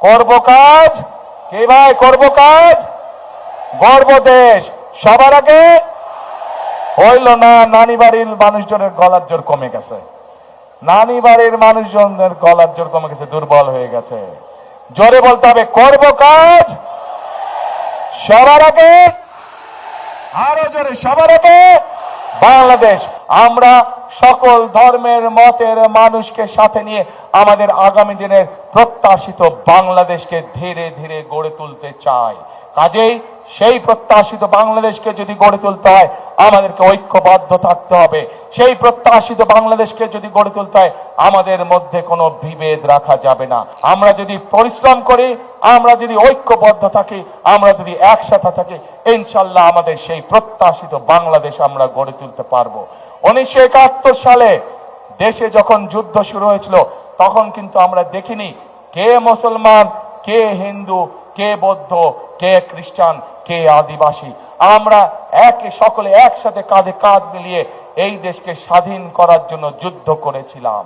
করব কাজ, কে ভাই করব কাজ, গর্ব দেশ। সবার আগে হইল না, নানি বাড়ির মানুষজনের গলার জোর কমে গেছে, নানি বাড়ির মানুষজনের গলার জোর কমে গেছে, দুর্বল হয়ে গেছে। জোরে বলতে হবে করব কাজ সবার আগে, আরো জোরে সবার আগে বাংলাদেশ। আমরা সকল ধর্মের মতের মানুষকে সাথে নিয়ে আমাদের আগামী দিনের প্রত্যাশিত বাংলাদেশকে ধীরে ধীরে গড়ে তুলতে চাই। কাজেই সেই প্রত্যাশিত বাংলাদেশকে যদি গড়ে তুলতে হয় আমাদেরকে ঐক্যবদ্ধ থাকতে হবে। সেই প্রত্যাশিত বাংলাদেশকে যদি গড়ে তুলতে হয় আমাদের মধ্যে কোনো বিভেদ রাখা যাবে না। আমরা যদি পরিশ্রম করি, আমরা যদি ঐক্যবদ্ধ থাকি, আমরা যদি একসাথে থাকি, ইনশাল্লাহ আমাদের সেই প্রত্যাশিত বাংলাদেশ আমরা গড়ে তুলতে পারবো। 1971 সালে দেশে যখন যুদ্ধ শুরু হয়েছিল তখন কিন্তু আমরা দেখিনি কে মুসলমান, কে হিন্দু, কে বৌদ্ধ, কে খ্রিস্টান, কে আদিবাসী। আমরা সকলে একসাথে কাঁধে কাঁধ মিলিয়ে এই দেশকে স্বাধীন করার জন্য যুদ্ধ করেছিলাম।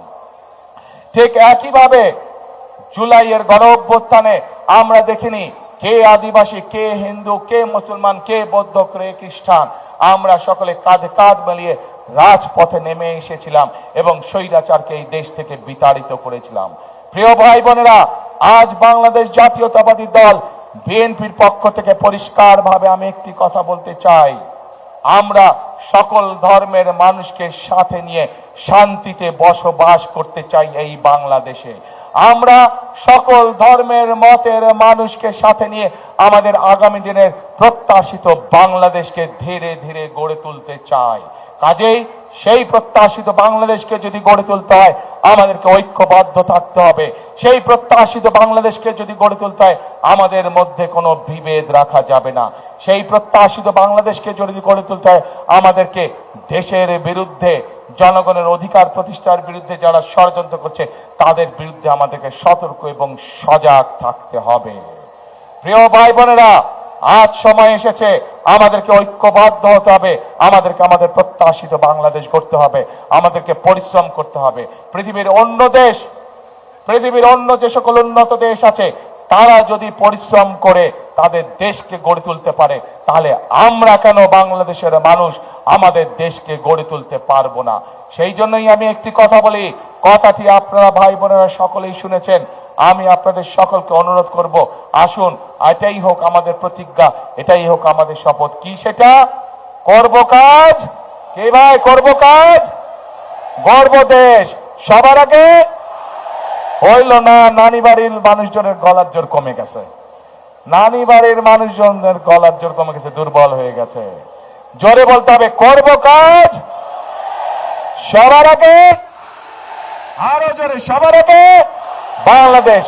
ঠিক একইভাবে জুলাইয়ের গণ অভ্যুত্থানে আমরা দেখিনি কে আদিবাসী, কে হিন্দু, কে মুসলমান, কে বৌদ্ধ, কে খ্রিস্টান। আমরা সকলে কাঁধে কাঁধ মিলিয়ে রাজপথে নেমে এসেছিলাম এবং স্বৈরাচারকে এই দেশ থেকে বিতাড়িত করেছিলাম। প্রিয় ভাই বোনেরা, আজ বাংলাদেশ জাতীয়তাবাদী দল বিএনপির পক্ষ থেকে পরিষ্কারভাবে আমি একটি কথা বলতে চাই, আমরা সকল ধর্মের মানুষকে সাথে নিয়ে শান্তিতে বসবাস করতে চাই এই বাংলাদেশে। আমরা সকল ধর্মের মতের মানুষকে সাথে নিয়ে আমাদের আগামী দিনের প্রত্যাশিত বাংলাদেশকে ধীরে ধীরে গড়ে তুলতে চাই। কাজেই সেই প্রত্যাশিত বাংলাদেশকে যদি গড়ে তুলতে হয় আমাদেরকে ঐক্যবদ্ধ থাকতে হবে। সেই প্রত্যাশিত বাংলাদেশকে যদি গড়ে তুলতে হয় আমাদের মধ্যে কোনো বিভেদ রাখা যাবে না। সেই প্রত্যাশিত বাংলাদেশকে যদি গড়ে তুলতে হয় আমাদেরকে দেশের বিরুদ্ধে, জনগণের অধিকার প্রতিষ্ঠার বিরুদ্ধে যারা ষড়যন্ত্র করছে তাদের বিরুদ্ধে আমাদেরকে সতর্ক এবং সজাগ থাকতে হবে। প্রিয় ভাই বোনেরা, আজ সময় এসেছে আমাদেরকে ঐক্যবদ্ধ হতে হবে, আমাদেরকে আমাদের প্রত্যাশিত বাংলাদেশ গড়তে হবে, আমাদেরকে পরিশ্রম করতে হবে। পৃথিবীর অন্য যে সকল উন্নত দেশ আছে তারা যদি পরিশ্রম করে তাদের দেশকে গড়ে তুলতে পারে তাহলে আমরা কেন বাংলাদেশের মানুষ আমাদের দেশকে গড়ে তুলতে পারবো না? সেই জন্যই আমি একটি কথা বলি, কথাটি আপনারা ভাই বোনেরা সকলেই শুনেছেন। আমি আপনাদের সকলকে অনুরোধ করব, আসুন এটাই হোক আমাদের প্রতিজ্ঞা, এটাই হোক আমাদের শপথ। কি সেটা? করব কাজ, কে ভাই করব কাজ, গর্ব দেশ। সবার আগে হইল না, নানি বাড়ির মানুষজনের গলার জোর কমে গেছে, নানি বাড়ির মানুষজনের গলার জোর কমে গেছে, দুর্বল হয়ে গেছে। জোরে বলতে হবে করব কাজ সবার আগে, আরো জোরে সবার আগে বাংলাদেশ।